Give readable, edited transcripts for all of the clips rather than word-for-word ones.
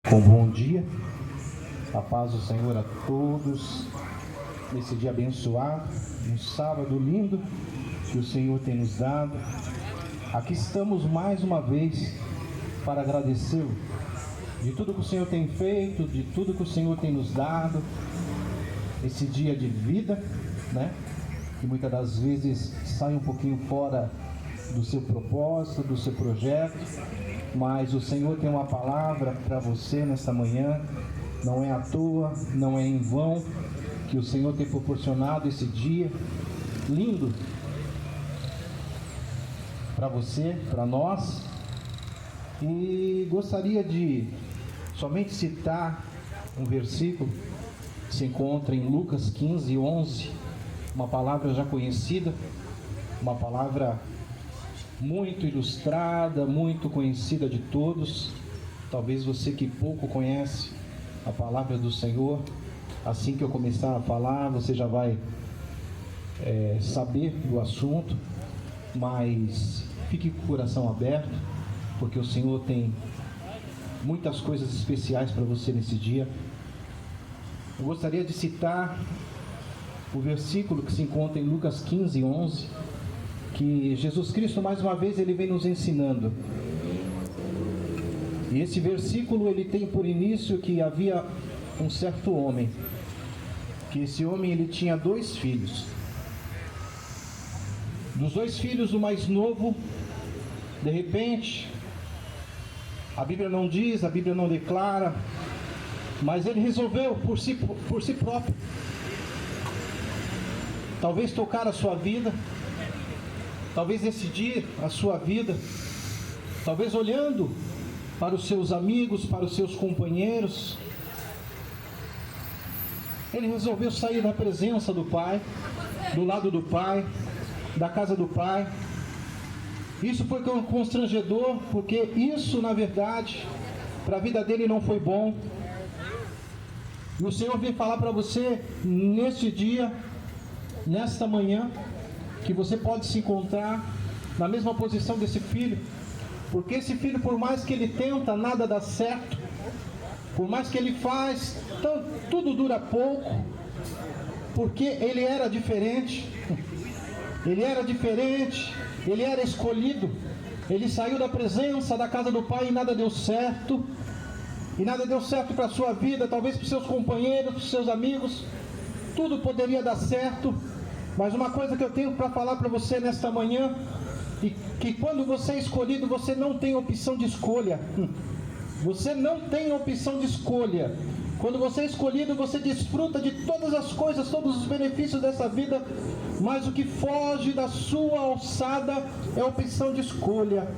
Com bom dia, a paz do Senhor a todos, nesse dia abençoado, um sábado lindo que o Senhor tem nos dado. Aqui estamos mais uma vez para agradecê-lo de tudo que o Senhor tem feito, de tudo que o Senhor tem nos dado, esse dia de vida, né? Que muitas das vezes sai um pouquinho fora do seu propósito, do seu projeto, mas o Senhor tem uma palavra para você nesta manhã. Não é à toa, não é em vão que o Senhor tem proporcionado esse dia lindo para você, para nós. E gostaria de somente citar um versículo que se encontra em Lucas 15, 11, uma palavra já conhecida, uma palavra muito ilustrada, muito conhecida de todos. Talvez você que pouco conhece a palavra do Senhor, assim que eu começar a falar, você já vai saber do assunto, mas fique com o coração aberto, porque o Senhor tem muitas coisas especiais para você nesse dia. Eu gostaria de citar o versículo que se encontra em Lucas 15, 11, que Jesus Cristo, mais uma vez, ele vem nos ensinando. E esse versículo, ele tem por início que havia um certo homem, que esse homem, ele tinha 2 filhos. Dos 2 filhos, o mais novo, de repente, a Bíblia não diz, a Bíblia não declara, mas ele resolveu por si próprio, talvez tocar a sua vida, talvez decidir a sua vida, talvez olhando para os seus amigos, para os seus companheiros, ele resolveu sair da presença do Pai, do lado do Pai, da casa do Pai. Isso foi constrangedor, porque isso, na verdade, para a vida dele não foi bom. E o Senhor vem falar para você neste dia, nesta manhã, que você pode se encontrar na mesma posição desse filho, porque esse filho, por mais que ele tenta, nada dá certo, por mais que ele faz, tudo dura pouco, porque ele era diferente, ele era escolhido, ele saiu da presença da casa do Pai e nada deu certo, para a sua vida, talvez para os seus companheiros, para os seus amigos, tudo poderia dar certo. Mas uma coisa que eu tenho para falar para você nesta manhã, que quando você é escolhido, você não tem opção de escolha. Você não tem opção de escolha. Quando você é escolhido, você desfruta de todas as coisas, todos os benefícios dessa vida, mas o que foge da sua alçada é a opção de escolha.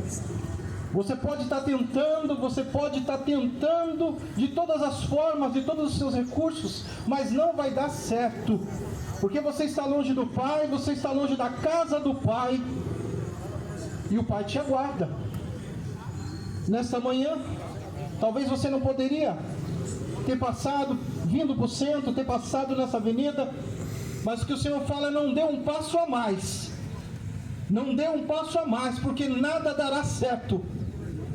Você pode estar tentando de todas as formas, de todos os seus recursos, mas não vai dar certo. Porque você está longe do Pai, você está longe da casa do Pai, e o Pai te aguarda. Nesta manhã, talvez você não poderia ter passado, vindo para o centro, ter passado nessa avenida, mas o que o Senhor fala é: não dê um passo a mais. Não dê um passo a mais, porque nada dará certo.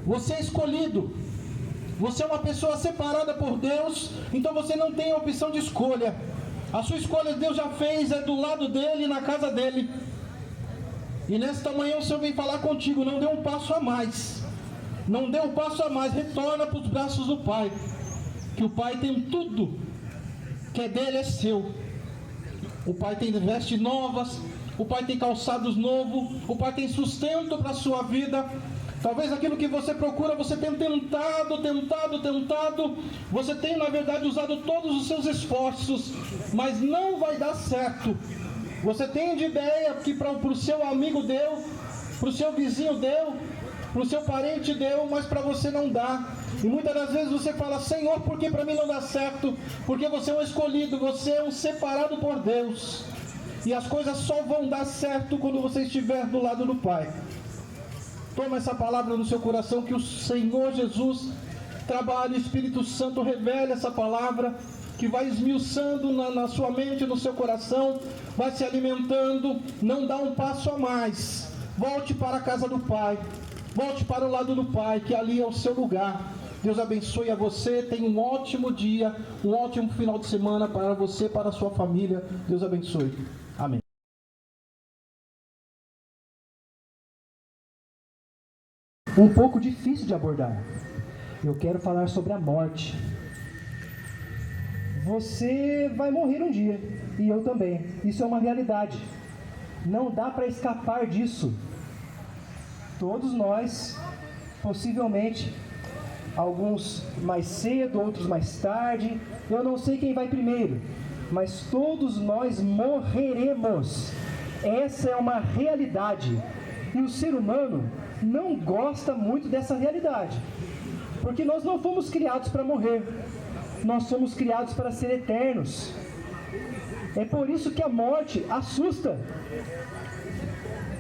Você é escolhido. Você é uma pessoa separada por Deus, então você não tem a opção de escolha. A sua escolha Deus já fez, é do lado dele, na casa dele. E nesta manhã o Senhor vem falar contigo: não dê um passo a mais. Não dê um passo a mais, retorna para os braços do Pai. Que o Pai tem tudo que é dele, é seu. O Pai tem vestes novas, o Pai tem calçados novos, o Pai tem sustento para a sua vida. Talvez aquilo que você procura, você tem tentado, você tem, na verdade, usado todos os seus esforços, mas não vai dar certo. Você tem de ideia que para o seu amigo deu, para o seu vizinho deu, para o seu parente deu, mas para você não dá. E muitas das vezes você fala: Senhor, por que para mim não dá certo? Porque você é um escolhido, você é um separado por Deus. E as coisas só vão dar certo quando você estiver do lado do Pai. Toma essa palavra no seu coração, que o Senhor Jesus trabalhe, o Espírito Santo revele essa palavra, que vai esmiuçando na sua mente, no seu coração, vai se alimentando. Não dá um passo a mais. Volte para a casa do Pai, volte para o lado do Pai, que ali é o seu lugar. Deus abençoe a você. Tenha um ótimo dia, um ótimo final de semana para você, para a sua família. Deus abençoe. Amém. Um pouco difícil de abordar. Eu quero falar sobre a morte. Você vai morrer um dia, e eu também. Isso é uma realidade. Não dá para escapar disso. Todos nós, possivelmente, alguns mais cedo, outros mais tarde. Eu não sei quem vai primeiro, mas todos nós morreremos. Essa é uma realidade. E o ser humano não gosta muito dessa realidade, porque nós não fomos criados para morrer, nós fomos criados para ser eternos. É por isso que a morte assusta.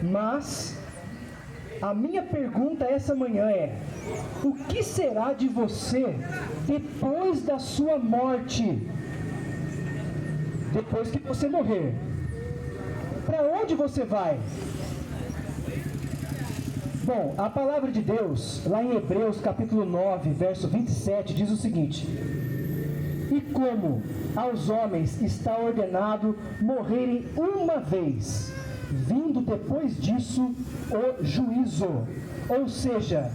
Mas a minha pergunta essa manhã é: o que será de você depois da sua morte? Depois que você morrer, para onde você vai? Bom, a palavra de Deus, lá em Hebreus capítulo 9, verso 27, diz o seguinte: e como aos homens está ordenado morrerem uma vez, vindo depois disso o juízo. Ou seja,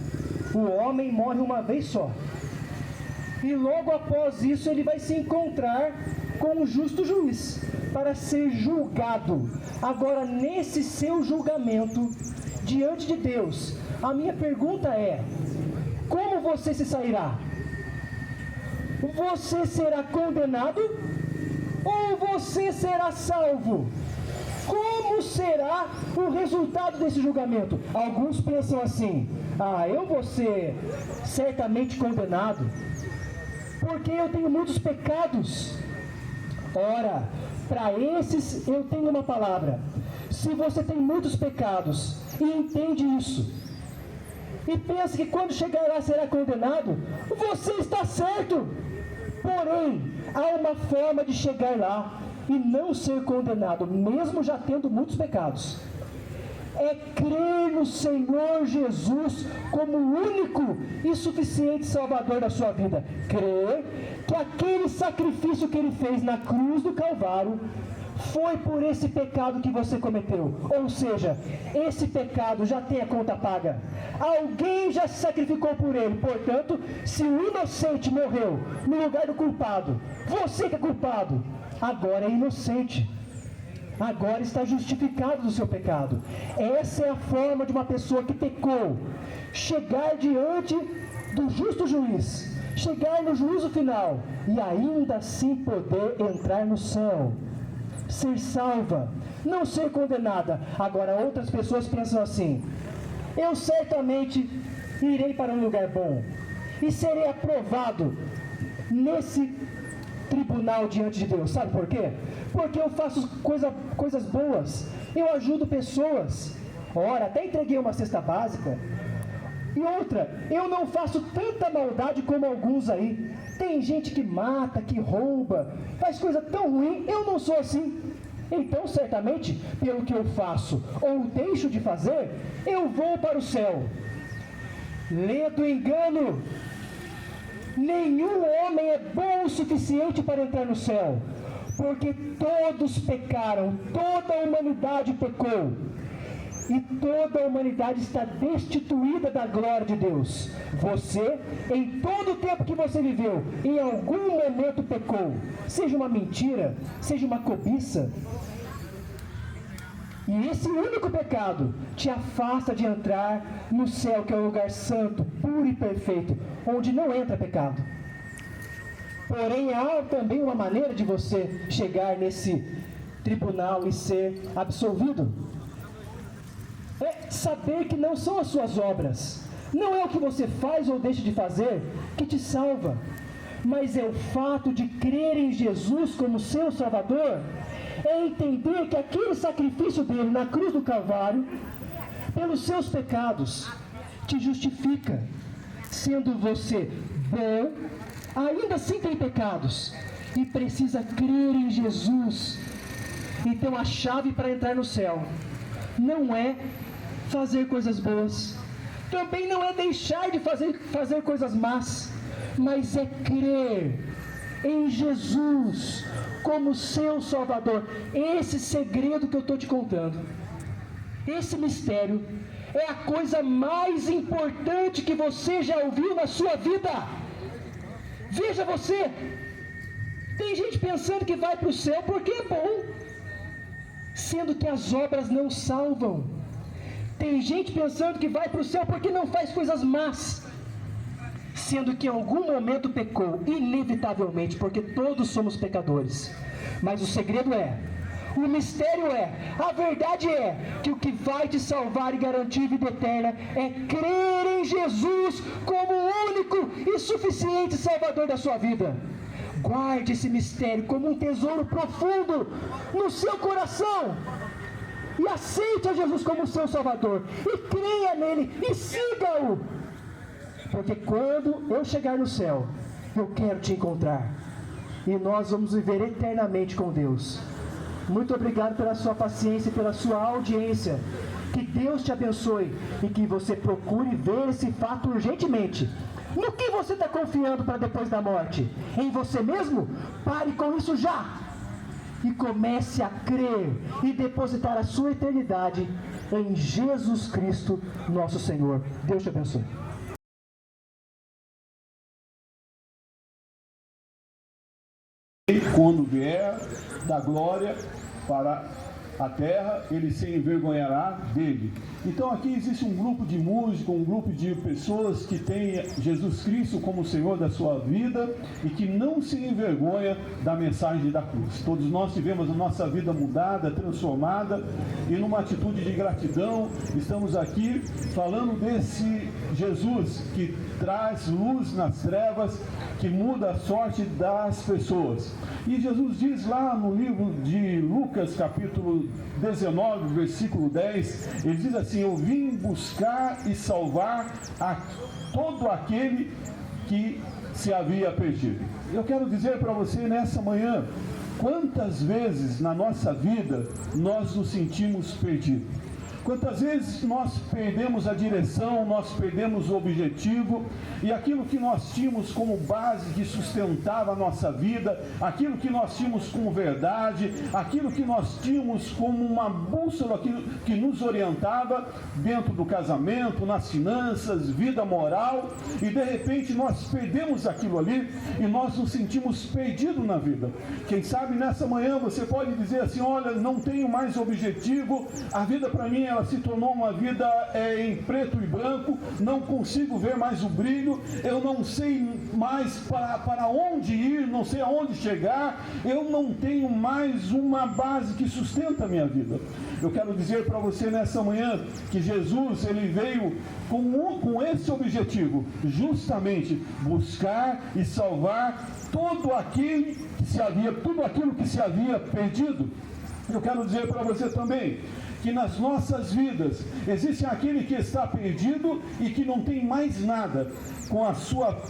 o homem morre uma vez só, e logo após isso ele vai se encontrar com o justo juiz, para ser julgado. Agora, nesse seu julgamento diante de Deus, a minha pergunta é: como você se sairá? Você será condenado ou você será salvo? Como será o resultado desse julgamento? Alguns pensam assim: eu vou ser certamente condenado, porque eu tenho muitos pecados. Ora, para esses eu tenho uma palavra: se você tem muitos pecados e entende isso, e pensa que quando chegar lá será condenado, você está certo. Porém, há uma forma de chegar lá e não ser condenado, mesmo já tendo muitos pecados. É crer no Senhor Jesus como o único e suficiente Salvador da sua vida. Crer que aquele sacrifício que Ele fez na cruz do Calvário foi por esse pecado que você cometeu. Ou seja, esse pecado já tem a conta paga. Alguém já se sacrificou por ele. Portanto, se o inocente morreu no lugar do culpado, você que é culpado, agora é inocente. Agora está justificado do seu pecado. Essa é a forma de uma pessoa que pecou chegar diante do justo juiz, chegar no juízo final e ainda assim poder entrar no céu, ser salva, não ser condenada. Agora, outras pessoas pensam assim: eu certamente irei para um lugar bom e serei aprovado nesse tribunal diante de Deus. Sabe por quê? Porque eu faço coisas boas, eu ajudo pessoas. Ora, até entreguei uma cesta básica. E outra, eu não faço tanta maldade como alguns aí. Tem gente que mata, que rouba, faz coisa tão ruim. Eu não sou assim. Então, certamente, pelo que eu faço ou deixo de fazer, eu vou para o céu. Lê do engano. Nenhum homem é bom o suficiente para entrar no céu, porque todos pecaram, toda a humanidade pecou. E toda a humanidade está destituída da glória de Deus. Você, em todo o tempo que você viveu, em algum momento pecou. Seja uma mentira, seja uma cobiça. E esse único pecado te afasta de entrar no céu, que é um lugar santo, puro e perfeito, onde não entra pecado. Porém, há também uma maneira de você chegar nesse tribunal e ser absolvido. É saber que não são as suas obras, não é o que você faz ou deixa de fazer que te salva, mas é o fato de crer em Jesus como seu Salvador, é entender que aquele sacrifício dele na cruz do Calvário, pelos seus pecados, te justifica, sendo você bom, ainda assim tem pecados, e precisa crer em Jesus. Então a chave para entrar no céu não é fazer coisas boas, também não é deixar de fazer coisas más, mas é crer em Jesus como seu Salvador. Esse segredo que eu estou te contando, esse mistério, é a coisa mais importante que você já ouviu na sua vida. Veja você, tem gente pensando que vai para o céu porque é bom, sendo que as obras não salvam. Tem gente pensando que vai para o céu porque não faz coisas más, sendo que em algum momento pecou, inevitavelmente, porque todos somos pecadores. Mas o segredo o mistério a verdade é que o que vai te salvar e garantir vida eterna é crer em Jesus como o único e suficiente Salvador da sua vida. Guarde esse mistério como um tesouro profundo no seu coração e aceite a Jesus como seu Salvador e creia nele e siga-o, porque quando eu chegar no céu, eu quero te encontrar e nós vamos viver eternamente com Deus. Muito obrigado pela sua paciência e pela sua audiência. Que Deus te abençoe e que você procure ver esse fato urgentemente. No que você está confiando para depois da morte? Em você mesmo? Pare com isso já! E comece a crer e depositar a sua eternidade em Jesus Cristo, nosso Senhor. Deus te abençoe. Quando vier da glória para a terra, ele se envergonhará dele. Então aqui existe um grupo de músicos, um grupo de pessoas que tem Jesus Cristo como Senhor da sua vida e que não se envergonha da mensagem da cruz. Todos nós tivemos a nossa vida mudada, transformada, e numa atitude de gratidão estamos aqui falando desse Jesus que traz luz nas trevas, que muda a sorte das pessoas. E Jesus diz lá no livro de Lucas, capítulo 19, versículo 10, ele diz assim: eu vim buscar e salvar a todo aquele que se havia perdido. Eu quero dizer para você nessa manhã, quantas vezes na nossa vida nós nos sentimos perdidos? Quantas vezes nós perdemos a direção, nós perdemos o objetivo e aquilo que nós tínhamos como base que sustentava a nossa vida, aquilo que nós tínhamos como verdade, aquilo que nós tínhamos como uma bússola que nos orientava dentro do casamento, nas finanças, vida moral, e de repente nós perdemos aquilo ali e nós nos sentimos perdidos na vida. Quem sabe nessa manhã você pode dizer assim: olha, não tenho mais objetivo, a vida para mim ela se tornou uma vida em preto e branco, não consigo ver mais o brilho, eu não sei mais para onde ir, não sei aonde chegar, eu não tenho mais uma base que sustenta a minha vida. Eu quero dizer para você nessa manhã que Jesus, ele veio com esse objetivo, justamente buscar e salvar tudo aquilo que se havia perdido. Eu quero dizer para você também que nas nossas vidas existe aquele que está perdido e que não tem mais nada com a sua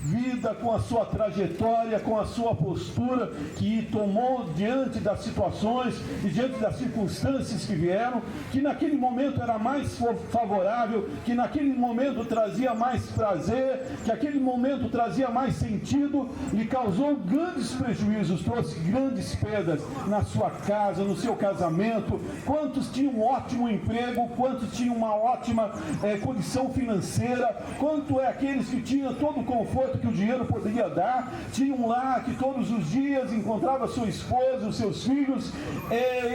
vida, com a sua trajetória, com a sua postura que tomou diante das situações e diante das circunstâncias que vieram, que naquele momento era mais favorável, que naquele momento trazia mais prazer, que aquele momento trazia mais sentido, lhe causou grandes prejuízos, trouxe grandes perdas na sua casa, no seu casamento. Quantos tinham um ótimo emprego, quantos tinham uma ótima condição financeira, quanto é aqueles que tinham todo o conforto que o dinheiro poderia dar, tinham lá que todos os dias encontrava sua esposa, os seus filhos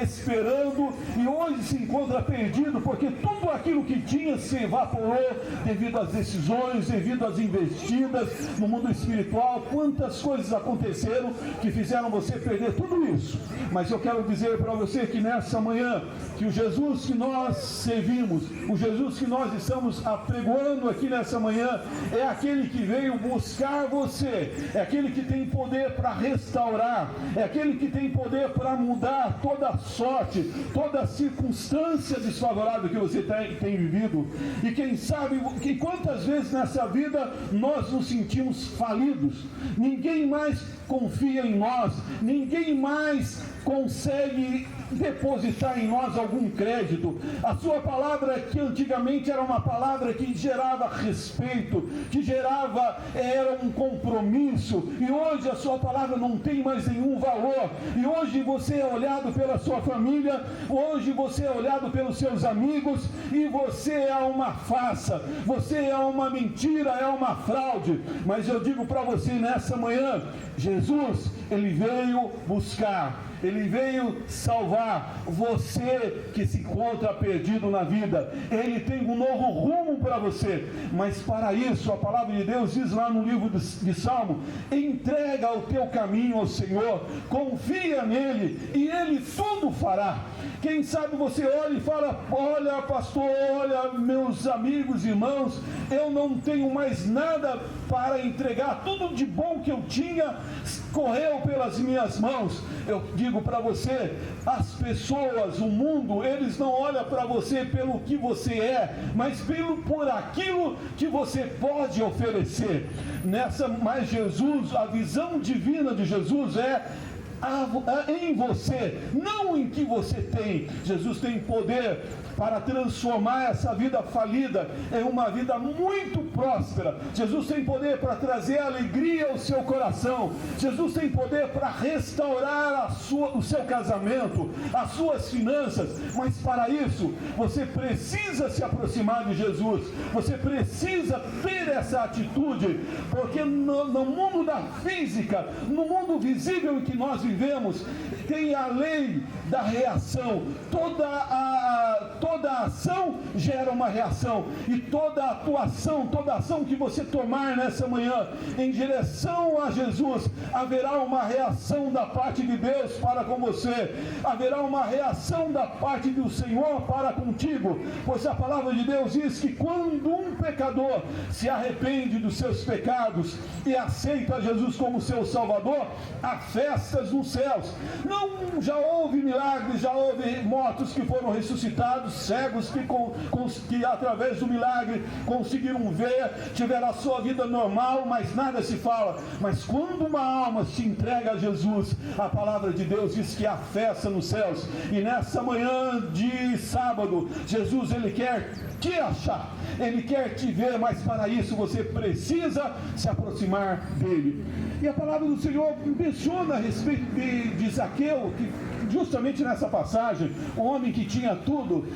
esperando, e hoje se encontra perdido porque tudo aquilo que tinha se evaporou devido às decisões, devido às investidas no mundo espiritual. Quantas coisas aconteceram que fizeram você perder tudo isso. Mas eu quero dizer para você que nessa manhã, que o Jesus que nós servimos, o Jesus que nós estamos apregoando aqui nessa manhã, é aquele que veio buscar você, é aquele que tem poder para restaurar, é aquele que tem poder para mudar toda a sorte, toda a circunstância desfavorável que você tem vivido. E quem sabe que quantas vezes nessa vida nós nos sentimos falidos, ninguém mais confia em nós, ninguém mais consegue depositar em nós algum crédito. A sua palavra, que antigamente era uma palavra que gerava respeito, que era um compromisso, e hoje a sua palavra não tem mais nenhum valor, e hoje você é olhado pela sua família, hoje você é olhado pelos seus amigos, e você é uma farsa, você é uma mentira, é uma fraude. Mas eu digo para você nessa manhã, Jesus, ele veio buscar, ele veio salvar você que se encontra perdido na vida. Ele tem um novo rumo para você, mas para isso a palavra de Deus diz lá no livro de Salmo: entrega o teu caminho ao Senhor, confia nele e ele tudo fará. Quem sabe você olha e fala: olha, pastor, olha, meus amigos, irmãos, eu não tenho mais nada para entregar, tudo de bom que eu tinha correu pelas minhas mãos. Eu digo para você, as pessoas, o mundo, eles não olham para você pelo que você é, mas por aquilo que você pode oferecer. Mas Jesus, a visão divina de Jesus é em você, não em que você tem. Jesus tem poder para transformar essa vida falida em uma vida muito próspera. Jesus tem poder para trazer alegria ao seu coração. Jesus tem poder para restaurar o seu casamento, as suas finanças. Mas para isso, você precisa se aproximar de Jesus. Você precisa ter essa atitude, porque no mundo da física, no mundo visível em que nós vivemos, tem a lei da reação. Toda ação gera uma reação, e toda atuação, toda ação que você tomar nessa manhã em direção a Jesus, haverá uma reação da parte de Deus para com você, haverá uma reação da parte do Senhor para contigo, pois a palavra de Deus diz que quando um pecador se arrepende dos seus pecados e aceita Jesus como seu Salvador, há festas nos céus. Não, já houve milagres, já houve mortos que foram ressuscitados, cegos que através do milagre conseguiram ver, tiveram a sua vida normal, mas nada se fala. Mas quando uma alma se entrega a Jesus, a palavra de Deus diz que há festa nos céus. E nessa manhã de sábado, Jesus, ele quer te achar, ele quer te ver, mas para isso você precisa se aproximar dele. E a palavra do Senhor menciona a respeito de Zaqueu, que justamente nessa passagem, um homem que tinha tudo,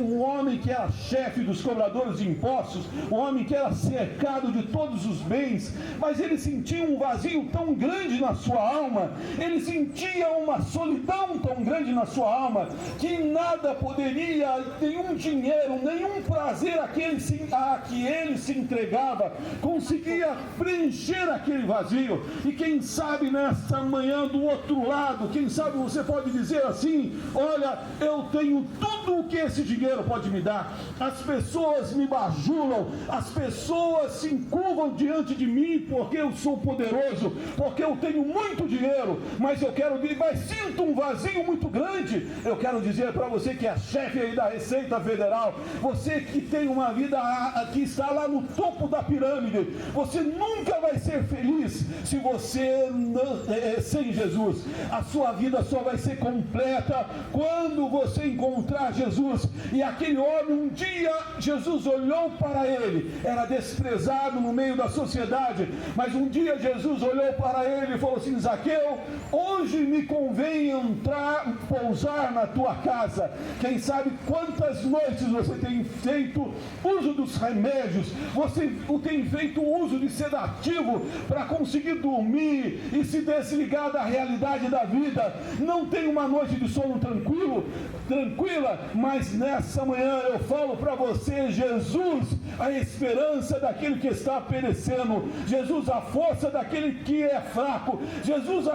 um homem que era chefe dos cobradores de impostos, um homem que era cercado de todos os bens, mas ele sentia um vazio tão grande na sua alma, ele sentia uma solidão tão grande na sua alma, que nada poderia, nenhum dinheiro, nenhum prazer a que ele se entregava, conseguia preencher aquele vazio. E quem sabe nesta manhã do outro lado, quem sabe você pode dizer assim: olha, eu tenho tudo o que esse dinheiro pode me dar, as pessoas me bajulam, as pessoas se encurvam diante de mim porque eu sou poderoso, porque eu tenho muito dinheiro, mas sinto um vazio muito grande. Eu quero dizer para você que é chefe aí da Receita Federal, você que tem uma vida que está lá no topo da pirâmide, você nunca vai ser feliz se você sem Jesus. A sua vida só vai ser completa quando você encontrar Jesus. E aquele homem, um dia Jesus olhou para ele, era desprezado no meio da sociedade, mas um dia Jesus olhou para ele e falou assim: Zaqueu, hoje me convém pousar na tua casa. Quem sabe quantas noites você tem feito uso dos remédios, você tem feito uso de sedativo para conseguir dormir e se desligar da realidade da vida. Não tem uma noite de sono tranquila, mas nessa manhã eu falo para você: Jesus, a esperança daquele que está perecendo, Jesus, a força daquele que é fraco, Jesus,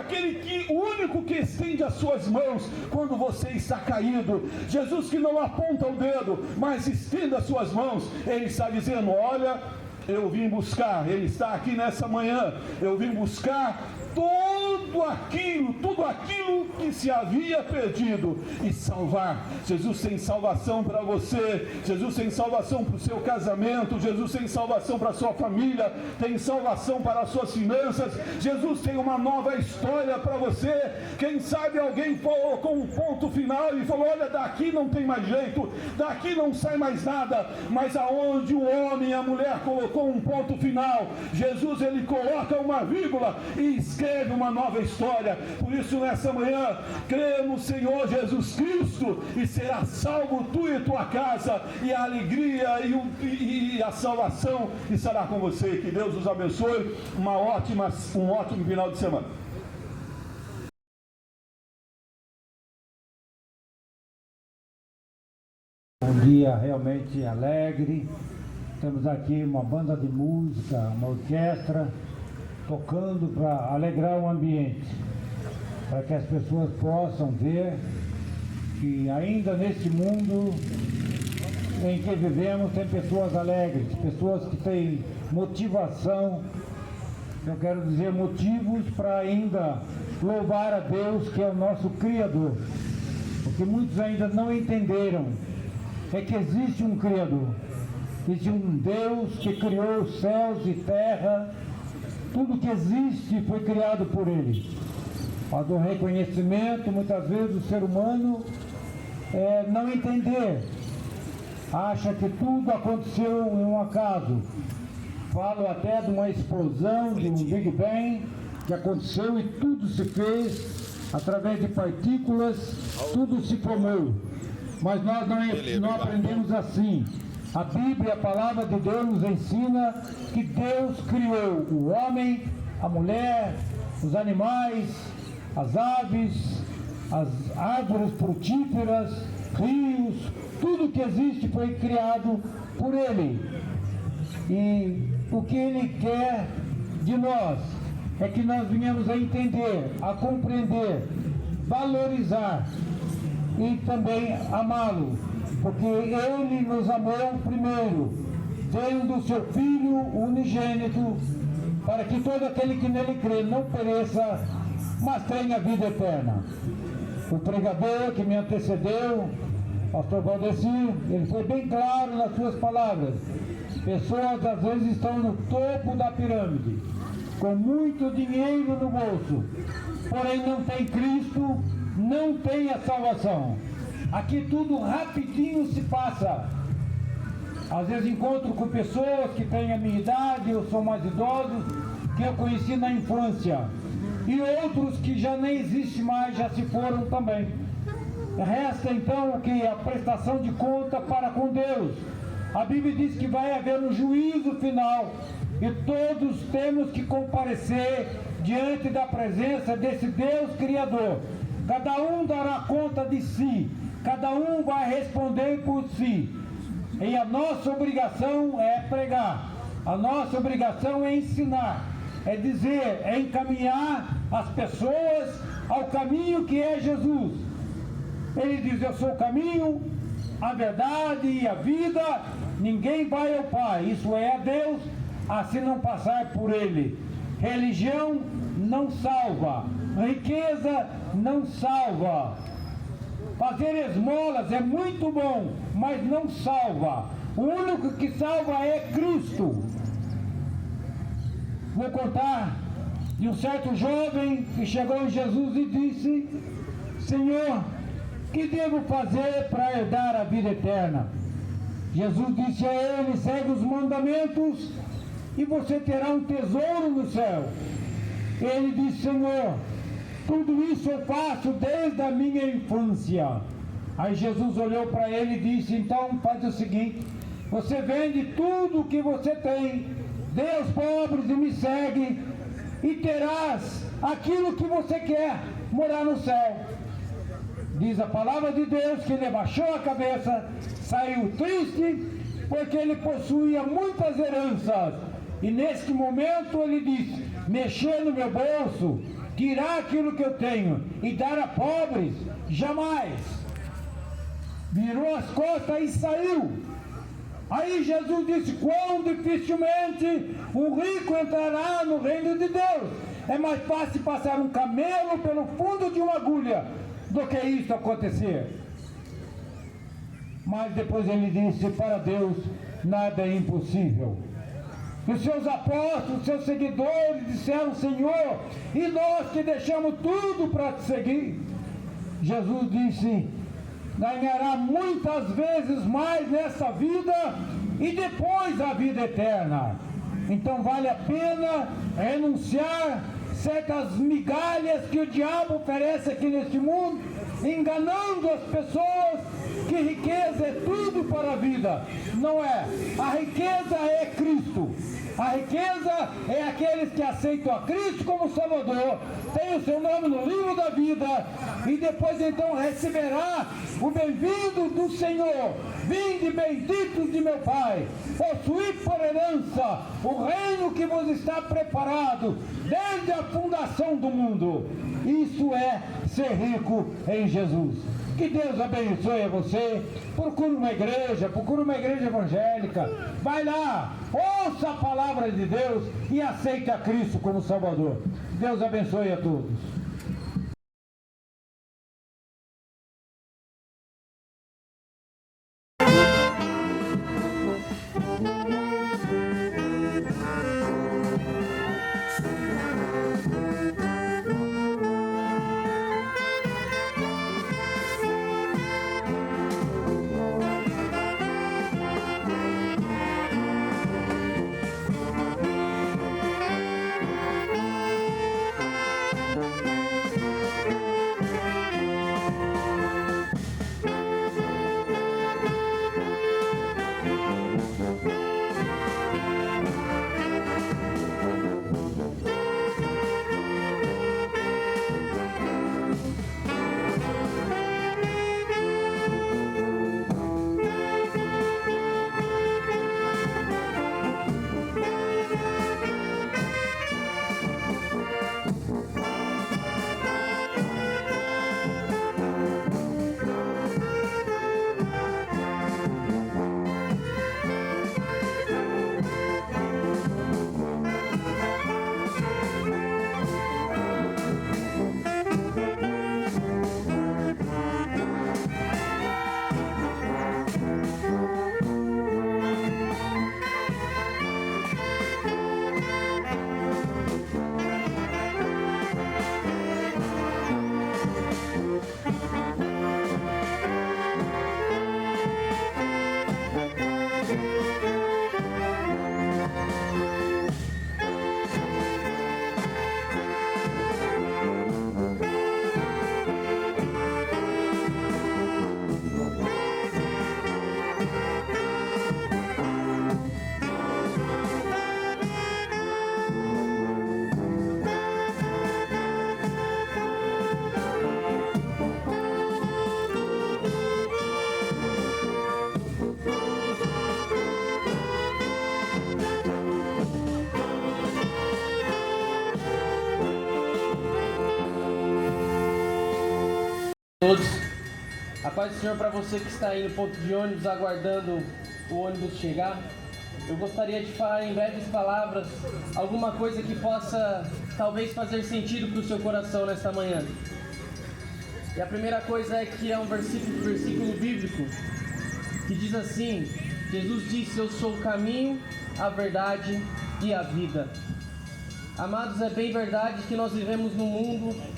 o único que estende as suas mãos quando você está caído, Jesus que não aponta o dedo, mas estende as suas mãos. Ele está dizendo: olha, eu vim buscar, ele está aqui nessa manhã, eu vim buscar todo tudo aquilo que se havia perdido e salvar. Jesus tem salvação para você, Jesus tem salvação para o seu casamento, Jesus tem salvação para a sua família, tem salvação para as suas finanças. Jesus tem uma nova história para você. Quem sabe alguém colocou um ponto final e falou: olha, daqui não tem mais jeito, daqui não sai mais nada. Mas aonde o homem e a mulher colocou um ponto final, Jesus, ele coloca uma vírgula e escreve uma nova história. Por isso, nessa manhã, crê no Senhor Jesus Cristo e será salvo tu e tua casa, e a alegria e a salvação estará com você. Que Deus nos abençoe. Um ótimo final de semana. Um dia realmente alegre. Temos aqui uma banda de música, uma orquestra tocando para alegrar o ambiente, para que as pessoas possam ver que ainda neste mundo em que vivemos tem pessoas alegres, pessoas que têm motivação, eu quero dizer motivos para ainda louvar a Deus, que é o nosso Criador. O que muitos ainda não entenderam é que existe um Criador, existe um Deus que criou os céus e terra. Tudo que existe foi criado por Ele. Mas o reconhecimento, muitas vezes, o ser humano não entender, acha que tudo aconteceu em um acaso. Falo até de uma explosão, de um Big Bang, que aconteceu e tudo se fez através de partículas, tudo se formou. Mas nós não aprendemos assim. A Bíblia, a palavra de Deus, nos ensina que Deus criou o homem, a mulher, os animais, as aves, as árvores frutíferas, rios, tudo que existe foi criado por Ele. E o que Ele quer de nós é que nós venhamos a entender, a compreender, valorizar e também amá-lo. Porque Ele nos amou primeiro, dando o seu Filho unigênito, para que todo aquele que nele crê não pereça, mas tenha vida eterna. O pregador que me antecedeu, pastor Valdeci, ele foi bem claro nas suas palavras. Pessoas às vezes estão no topo da pirâmide, com muito dinheiro no bolso, porém não tem Cristo, não tem a salvação. Aqui tudo rapidinho se passa. Às vezes encontro com pessoas que têm a minha idade, eu sou mais idoso, que eu conheci na infância. E outros que já nem existem mais, já se foram também. Resta então que a prestação de conta para com Deus. A Bíblia diz que vai haver um juízo final. E todos temos que comparecer diante da presença desse Deus Criador. Cada um dará conta de si. Cada um vai responder por si. E a nossa obrigação é pregar. A nossa obrigação é ensinar. É dizer, é encaminhar as pessoas ao caminho que é Jesus. Ele diz: eu sou o caminho, a verdade e a vida. Ninguém vai ao Pai, isso é a Deus, assim não passar por Ele. Religião não salva. Riqueza não salva. Fazer esmolas é muito bom, mas não salva. O único que salva é Cristo. Vou contar de um certo jovem que chegou em Jesus e disse: Senhor, que devo fazer para herdar a vida eterna? Jesus disse a ele: segue os mandamentos e você terá um tesouro no céu. Ele disse: Senhor, tudo isso eu faço desde a minha infância. Aí Jesus olhou para ele e disse: então faz o seguinte, você vende tudo o que você tem, dê aos pobres e me segue, e terás aquilo que você quer, morar no céu. Diz a palavra de Deus que ele abaixou a cabeça, saiu triste, porque ele possuía muitas heranças. E neste momento ele disse: mexer no meu bolso, tirar aquilo que eu tenho e dar a pobres, jamais. Virou as costas e saiu. Aí Jesus disse: quão dificilmente um rico entrará no reino de Deus. É mais fácil passar um camelo pelo fundo de uma agulha do que isso acontecer. Mas depois ele disse: para Deus nada é impossível. Os seus apóstolos, os seus seguidores disseram: Senhor, e nós que deixamos tudo para te seguir? Jesus disse: ganhará muitas vezes mais nessa vida e depois a vida eterna. Então vale a pena renunciar certas migalhas que o diabo oferece aqui neste mundo, enganando as pessoas que riqueza é tudo para a vida. Não é. A riqueza é Cristo. A riqueza é aqueles que aceitam a Cristo como Salvador, tem o seu nome no livro da vida e depois então receberá o bem-vindo do Senhor. Vinde benditos de meu Pai, possuí por herança o reino que vos está preparado desde a fundação do mundo. Isso é ser rico em Jesus. Que Deus abençoe você. Procure uma igreja evangélica. Vai lá, ouça a palavra de Deus e aceite a Cristo como Salvador. Deus abençoe a todos. Todos, a paz do Senhor para você que está aí no ponto de ônibus aguardando o ônibus chegar. Eu gostaria de falar em breves palavras alguma coisa que possa talvez fazer sentido para o seu coração nesta manhã. E a primeira coisa é que é um versículo bíblico que diz assim: Jesus disse: eu sou o caminho, a verdade e a vida. Amados, é bem verdade que nós vivemos num mundo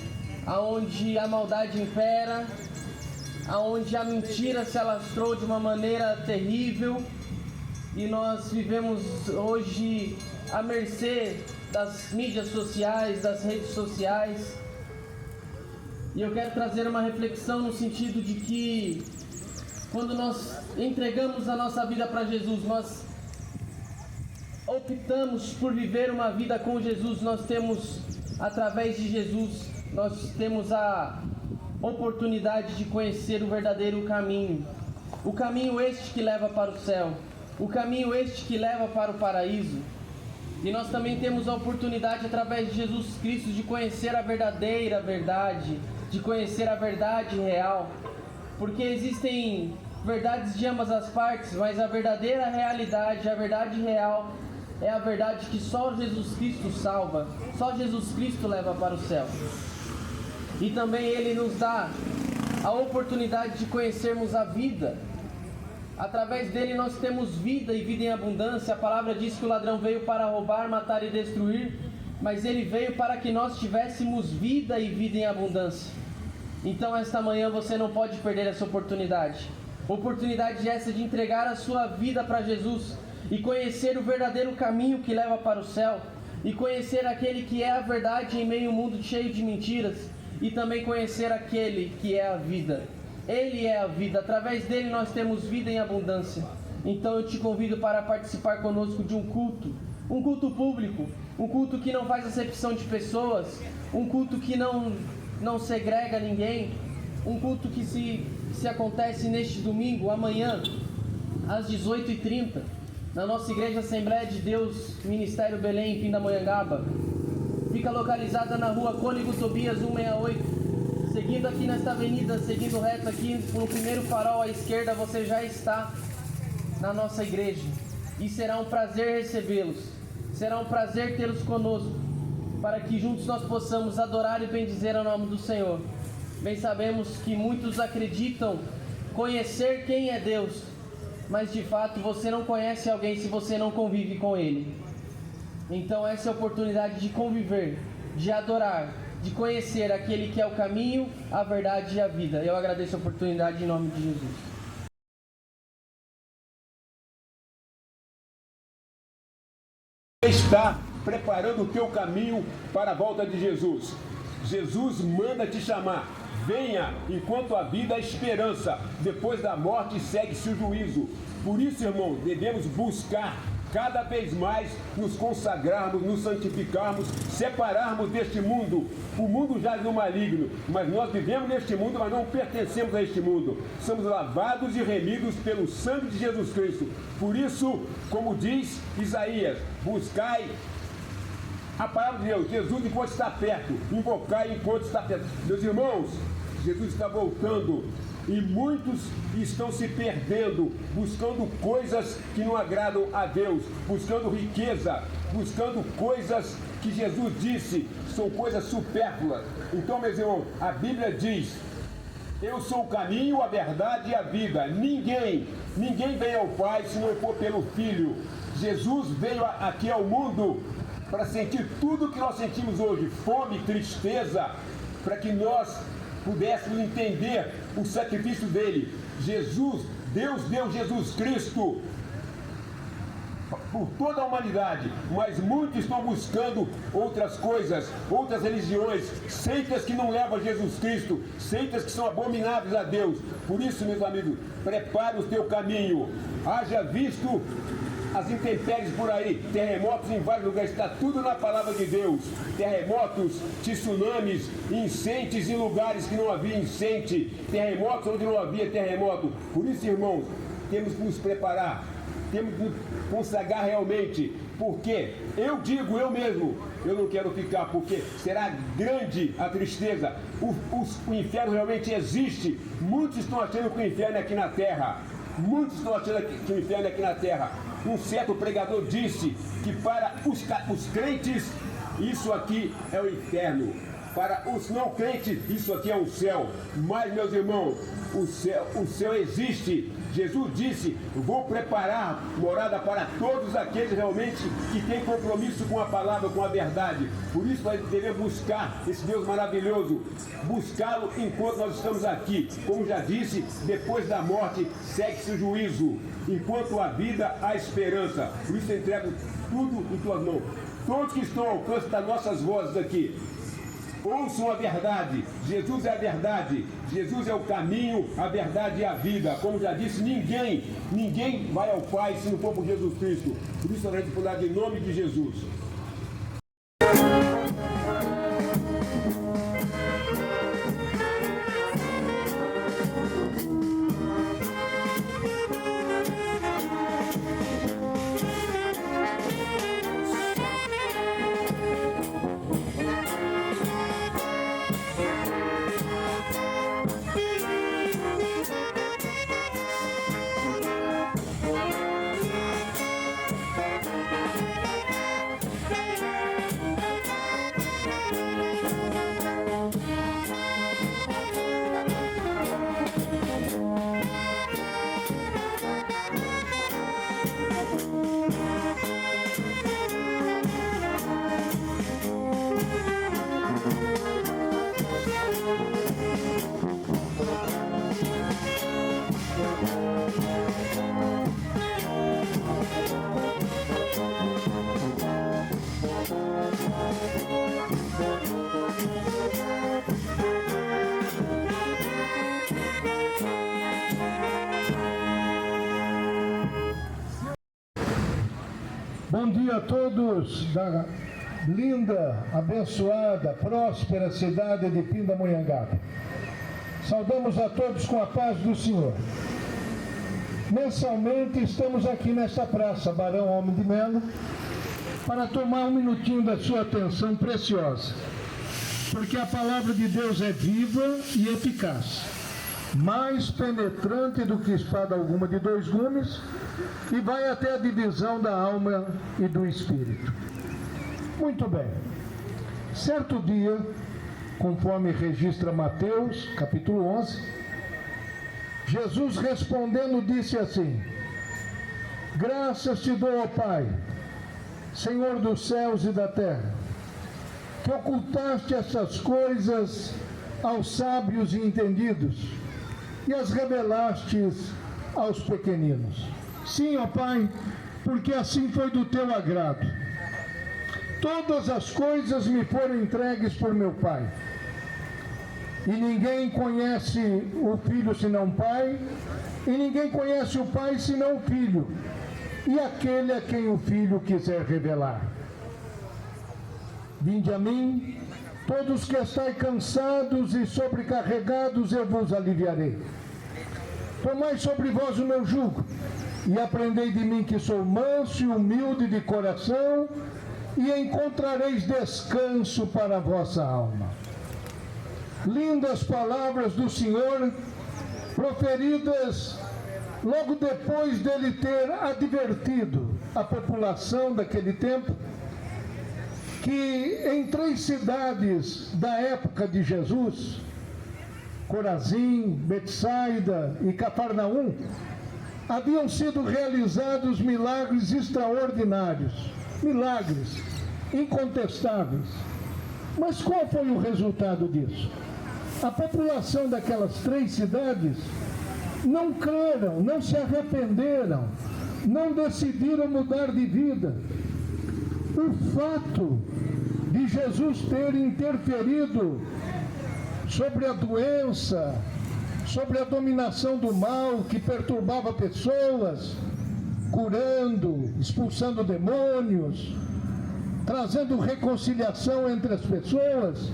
onde a maldade impera, onde a mentira se alastrou de uma maneira terrível, e nós vivemos hoje à mercê das mídias sociais, das redes sociais. E eu quero trazer uma reflexão no sentido de que quando nós entregamos a nossa vida para Jesus, nós optamos por viver uma vida com Jesus, nós temos, através de Jesus, nós temos a oportunidade de conhecer o verdadeiro caminho. O caminho este que leva para o céu. O caminho este que leva para o paraíso. E nós também temos a oportunidade, através de Jesus Cristo, de conhecer a verdadeira verdade, de conhecer a verdade real. Porque existem verdades de ambas as partes, mas a verdadeira realidade, a verdade real, é a verdade que só Jesus Cristo salva, só Jesus Cristo leva para o céu. E também Ele nos dá a oportunidade de conhecermos a vida. Através dele nós temos vida e vida em abundância. A palavra diz que o ladrão veio para roubar, matar e destruir, mas ele veio para que nós tivéssemos vida e vida em abundância. Então esta manhã você não pode perder essa oportunidade. Oportunidade essa de entregar a sua vida para Jesus e conhecer o verdadeiro caminho que leva para o céu, e conhecer aquele que é a verdade em meio a um mundo cheio de mentiras, e também conhecer aquele que é a vida. Ele é a vida, através dele nós temos vida em abundância. Então eu te convido para participar conosco de um culto público, um culto que não faz acepção de pessoas, um culto que não segrega ninguém, um culto que se acontece neste domingo, amanhã, às 18h30, na nossa Igreja Assembleia de Deus, Ministério Belém, em Pindamonhangaba. Fica localizada na rua Cônigo Tobias 168, seguindo aqui nesta avenida, seguindo reto aqui no primeiro farol à esquerda, você já está na nossa igreja. E será um prazer recebê-los, será um prazer tê-los conosco, para que juntos nós possamos adorar e bendizer o nome do Senhor. Bem sabemos que muitos acreditam conhecer quem é Deus, mas de fato você não conhece alguém se você não convive com Ele. Então essa é a oportunidade de conviver, de adorar, de conhecer aquele que é o caminho, a verdade e a vida. Eu agradeço a oportunidade em nome de Jesus. Está preparando o teu caminho para a volta de Jesus. Jesus manda te chamar. Venha, enquanto a vida é esperança. Depois da morte segue-se o juízo. Por isso, irmão, devemos buscar cada vez mais nos consagrarmos, nos santificarmos, separarmos deste mundo. O mundo jaz no maligno, mas nós vivemos neste mundo, mas não pertencemos a este mundo. Somos lavados e remidos pelo sangue de Jesus Cristo. Por isso, como diz Isaías, buscai a palavra de Deus, Jesus enquanto está perto, invocai enquanto está perto. Meus irmãos, Jesus está voltando e muitos estão se perdendo, buscando coisas que não agradam a Deus, buscando riqueza, buscando coisas que Jesus disse são coisas supérfluas. Então, meus irmãos, a Bíblia diz: eu sou o caminho, a verdade e a vida. Ninguém vem ao Pai se não for pelo Filho. Jesus veio aqui ao mundo para sentir tudo o que nós sentimos hoje, fome, tristeza, para que nós pudéssemos entender o sacrifício dele. Deus deu Jesus Cristo por toda a humanidade, mas muitos estão buscando outras coisas, outras religiões, seitas que não levam a Jesus Cristo, seitas que são abomináveis a Deus. Por isso, meus amigos, prepare o teu caminho. Haja visto as intempéries por aí, terremotos em vários lugares, está tudo na palavra de Deus. Terremotos, tsunamis, incêndios em lugares que não havia incêndio, terremotos onde não havia terremoto. Por isso, irmãos, temos que nos preparar, temos que nos consagrar realmente, porque eu digo, eu mesmo, eu não quero ficar, porque será grande a tristeza. O inferno realmente existe. Muitos estão achando que o inferno é aqui na terra. Muitos estão achando que o inferno é aqui na terra. Um certo pregador disse que para os crentes, isso aqui é o inferno. Para os não crentes, isso aqui é o céu. Mas, meus irmãos, o céu existe. Jesus disse: vou preparar morada para todos aqueles realmente que têm compromisso com a palavra, com a verdade. Por isso nós devemos buscar esse Deus maravilhoso, buscá-lo enquanto nós estamos aqui. Como já disse, depois da morte segue-se o juízo. Enquanto há vida, há esperança. Por isso eu entrego tudo em tuas mãos. Todos que estão ao alcance das nossas vozes aqui, ouçam a verdade. Jesus é a verdade. Jesus é o caminho, a verdade e a vida. Como já disse, ninguém vai ao Pai se não for por Jesus Cristo. Por isso, nós vamos falar em nome de Jesus. dia a todos da linda, abençoada, próspera cidade de Pindamonhangaba. Saudamos a todos com a paz do Senhor. Mensalmente estamos aqui nesta praça, Barão Homem de Melo, para tomar um minutinho da sua atenção preciosa, porque a palavra de Deus é viva e eficaz, mais penetrante do que espada alguma de dois gumes, e vai até a divisão da alma e do espírito. Muito bem. Certo dia, conforme registra Mateus, capítulo 11, Jesus respondendo disse assim: graças te dou, ó Pai, Senhor dos céus e da terra, que ocultaste essas coisas aos sábios e entendidos e as revelastes aos pequeninos. Sim, ó Pai, porque assim foi do teu agrado. Todas as coisas me foram entregues por meu Pai. E ninguém conhece o Filho senão o Pai, e ninguém conhece o Pai senão o Filho, e aquele a quem o Filho quiser revelar. Vinde a mim, todos que estáis cansados e sobrecarregados, eu vos aliviarei. Tomai sobre vós o meu jugo, e aprendei de mim que sou manso e humilde de coração, e encontrareis descanso para a vossa alma. Lindas palavras do Senhor, proferidas logo depois dele ter advertido a população daquele tempo que em 3 cidades da época de Jesus, Corazim, Betsaida e Cafarnaum, haviam sido realizados milagres extraordinários, milagres incontestáveis. Mas qual foi o resultado disso? A população daquelas 3 cidades não creram, não se arrependeram, não decidiram mudar de vida. O fato de Jesus ter interferido sobre a doença, sobre a dominação do mal que perturbava pessoas, curando, expulsando demônios, trazendo reconciliação entre as pessoas,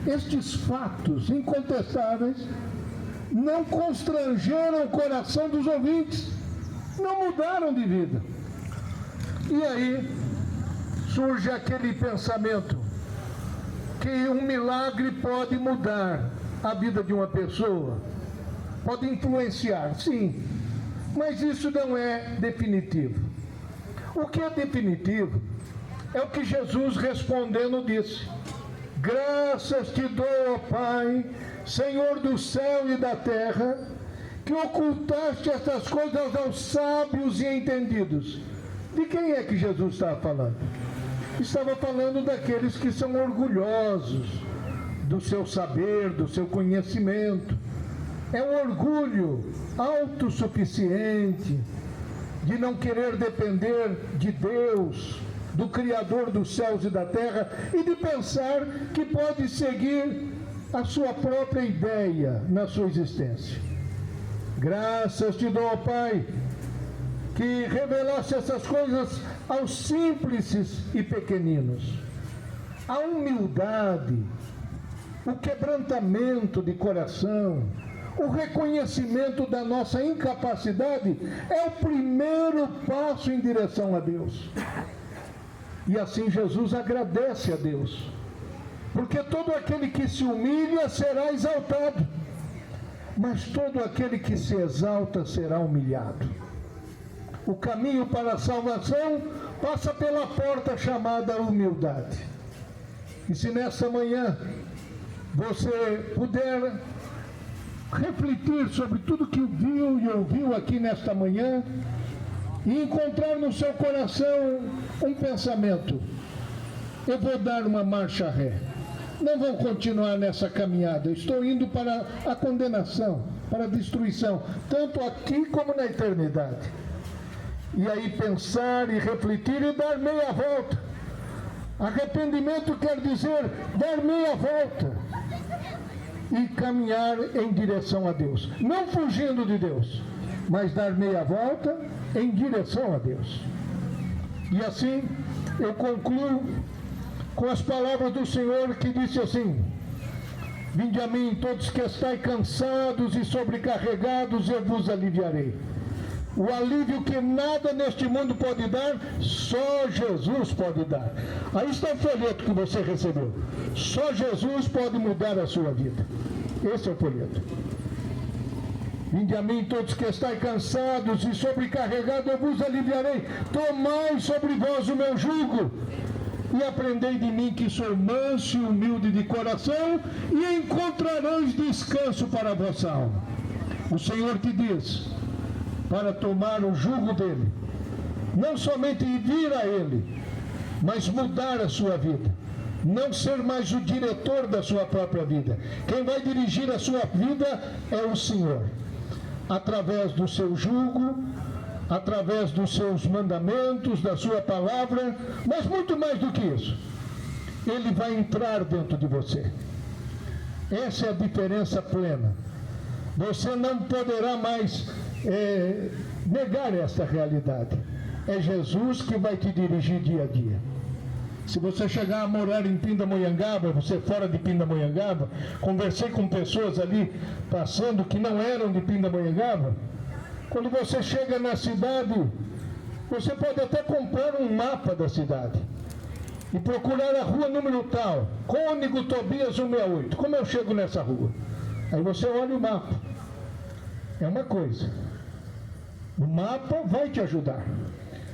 estes fatos incontestáveis não constrangeram o coração dos ouvintes, não mudaram de vida. E aí surge aquele pensamento que um milagre pode mudar a vida de uma pessoa, pode influenciar, sim, mas isso não é definitivo. O que é definitivo é o que Jesus respondendo disse: graças te dou, ó Pai, Senhor do céu e da terra, que ocultaste estas coisas aos sábios e entendidos. De quem é que Jesus estava falando? Estava falando daqueles que são orgulhosos do seu saber, do seu conhecimento. É um orgulho autossuficiente, de não querer depender de Deus, do Criador dos céus e da terra, e de pensar que pode seguir a sua própria ideia na sua existência. Graças te dou, ó Pai, que revelaste essas coisas aos simples e pequeninos. A humildade, o quebrantamento de coração, o reconhecimento da nossa incapacidade é o primeiro passo em direção a Deus. E assim Jesus agradece a Deus, porque todo aquele que se humilha será exaltado, mas todo aquele que se exalta será humilhado. O caminho para a salvação passa pela porta chamada humildade. E se nessa manhã você puder refletir sobre tudo que viu e ouviu aqui nesta manhã, e encontrar no seu coração um pensamento: eu vou dar uma marcha ré, não vou continuar nessa caminhada, estou indo para a condenação, para a destruição, tanto aqui como na eternidade. E aí pensar e refletir e dar meia volta. Arrependimento quer dizer dar meia volta e caminhar em direção a Deus, não fugindo de Deus, mas dar meia volta em direção a Deus. E assim eu concluo com as palavras do Senhor que disse assim: vinde a mim todos que estáis cansados e sobrecarregados, eu vos aliviarei. O alívio que nada neste mundo pode dar, só Jesus pode dar. Aí está o folheto que você recebeu. Só Jesus pode mudar a sua vida. Esse é o folheto. Vinde a mim todos que estáis cansados e sobrecarregados, eu vos aliviarei. Tomai sobre vós o meu jugo e aprendei de mim, que sou manso e humilde de coração, e encontrareis descanso para a vossa alma. O Senhor te diz para tomar o jugo dele, não somente vir a ele, mas mudar a sua vida, não ser mais o diretor da sua própria vida. Quem vai dirigir a sua vida é o Senhor, através do seu jugo, através dos seus mandamentos, da sua palavra, mas muito mais do que isso, ele vai entrar dentro de você. Essa é a diferença plena. Você não poderá mais negar esta realidade. É Jesus que vai te dirigir dia a dia. Se você chegar a morar em Pindamonhangaba, você fora de Pindamonhangaba, conversei com pessoas ali passando que não eram de Pindamonhangaba. Quando você chega na cidade, você pode até comprar um mapa da cidade e procurar a rua número tal, Cônego Tobias 168. Como eu chego nessa rua? Aí você olha o mapa. É uma coisa. O mapa vai te ajudar.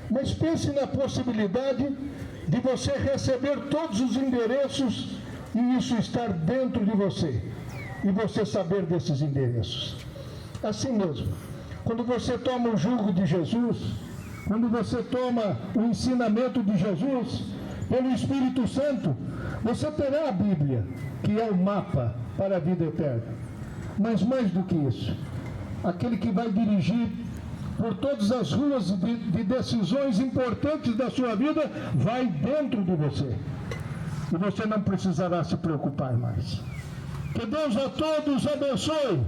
Mas pense na possibilidade de você receber todos os endereços e isso estar dentro de você. E você saber desses endereços. Assim mesmo, quando você toma o jugo de Jesus, quando você toma o ensinamento de Jesus, pelo Espírito Santo, você terá a Bíblia, que é o mapa para a vida eterna. Mas mais do que isso, aquele que vai dirigir por todas as ruas de decisões importantes da sua vida, vai dentro de você. E você não precisará se preocupar mais. Que Deus a todos abençoe.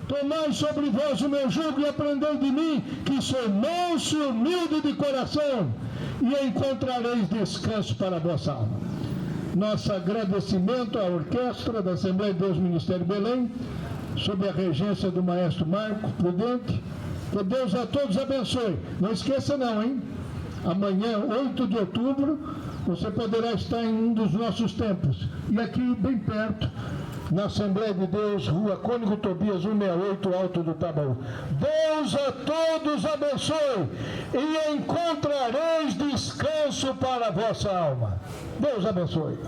Tomai sobre vós o meu jugo e aprendei de mim, que sou manso e humilde de coração, e encontrareis descanso para a vossa alma. Nosso agradecimento à orquestra da Assembleia de Deus Ministério Belém, sob a regência do maestro Marco Prudente. Que Deus a todos abençoe. Não esqueça não, hein? Amanhã, 8 de outubro, você poderá estar em um dos nossos templos. E aqui, bem perto, na Assembleia de Deus, Rua Cônego Tobias 168, Alto do Tabaú. Deus a todos abençoe e encontrareis descanso para a vossa alma. Deus abençoe.